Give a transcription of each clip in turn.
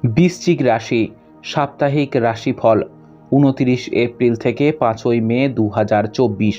বৃশ্চিক রাশি সাপ্তাহিক রাশিফল ২৯ এপ্রিল থেকে ৫ই মে ২০২৪।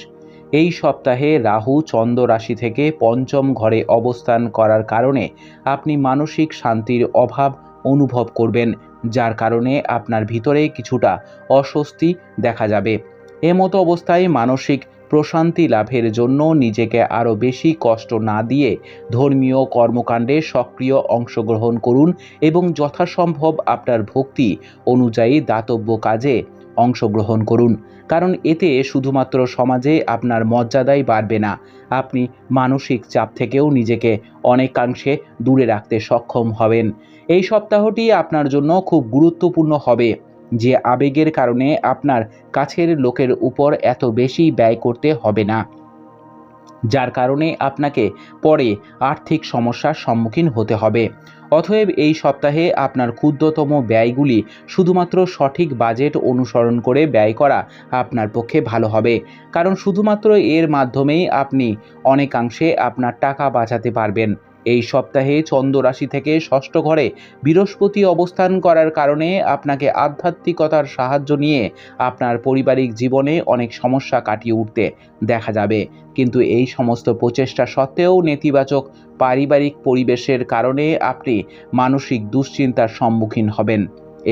এই সপ্তাহে রাহু চন্দ্র রাশি থেকে পঞ্চম ঘরে অবস্থান করার কারণে আপনি মানসিক শান্তির অভাব অনুভব করবেন, যার কারণে আপনার ভিতরে কিছুটা অস্বস্তি দেখা যাবে। এমতো অবস্থায় মানসিক প্রশান্তি লাভের জন্য নিজেকে আরও বেশি কষ্ট না দিয়ে ধর্মীয় কর্মকাণ্ডে সক্রিয় অংশগ্রহণ করুন এবং যথাসম্ভব আপনার ভক্তি অনুযায়ী দাতব্য কাজে অংশগ্রহণ করুন, কারণ এতে শুধুমাত্র সমাজে আপনার মর্যাদাই বাড়বে না, আপনি মানসিক চাপ থেকেও নিজেকে অনেকাংশে দূরে রাখতে সক্ষম হবেন। এই সপ্তাহটি আপনার জন্য খুব গুরুত্বপূর্ণ হবে, যে আবেগের কারণে আপনার কাছের লোকের উপর এত বেশি ব্যয় করতে হবে না, যার কারণে আপনাকে পরে আর্থিক সমস্যার সম্মুখীন হতে হবে। অতএব এই সপ্তাহে আপনার ক্ষুদ্রতম ব্যয়গুলি শুধুমাত্র সঠিক বাজেট অনুসরণ করে ব্যয় করা আপনার পক্ষে ভালো হবে, কারণ শুধুমাত্র এর মাধ্যমেই আপনি অনেকাংশে আপনার টাকা বাঁচাতে পারবেন। এই সপ্তাহে চন্দ্র রাশি থেকে ষষ্ঠ ঘরে বৃহস্পতি অবস্থান করার কারণে আপনাকে আধ্যাত্মিকতার সাহায্য নিয়ে আপনার পারিবারিক জীবনে অনেক সমস্যা কাটিয়ে উঠতে দেখা যাবে, কিন্তু এই সমস্ত প্রচেষ্টা সত্ত্বেও নেতিবাচক পারিবারিক পরিবেশের কারণে আপনি মানসিক দুশ্চিন্তার সম্মুখীন হবেন।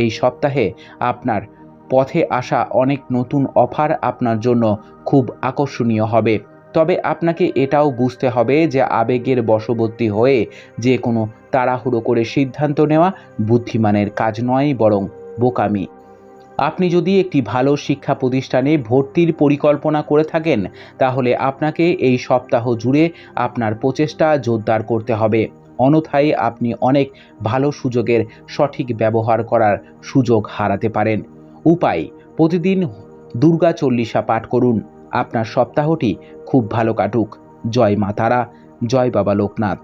এই সপ্তাহে আপনার পথে আসা অনেক নতুন অফার আপনার জন্য খুব আকর্ষণীয় হবে, তবে আপনাকে এটাও বুঝতে হবে যে আবেগের বশবর্তী হয়ে যে কোনো তাড়াহুড়ো করে সিদ্ধান্ত নেওয়া বুদ্ধিমানের কাজ নয়, বরং বোকামি। আপনি যদি একটি ভালো শিক্ষা প্রতিষ্ঠানে ভর্তির পরিকল্পনা করে থাকেন, তাহলে আপনাকে এই সপ্তাহ জুড়ে আপনার প্রচেষ্টা জোরদার করতে হবে, অন্যথায় আপনি অনেক ভালো সুযোগের সঠিক ব্যবহার করার সুযোগ হারাতে পারেন। উপায়: প্রতিদিন দুর্গা চল্লিশা পাঠ করুন। আপনার সপ্তাহটি খুব ভালো কাটুক। জয় মা তারা, জয় বাবা লোকনাথ।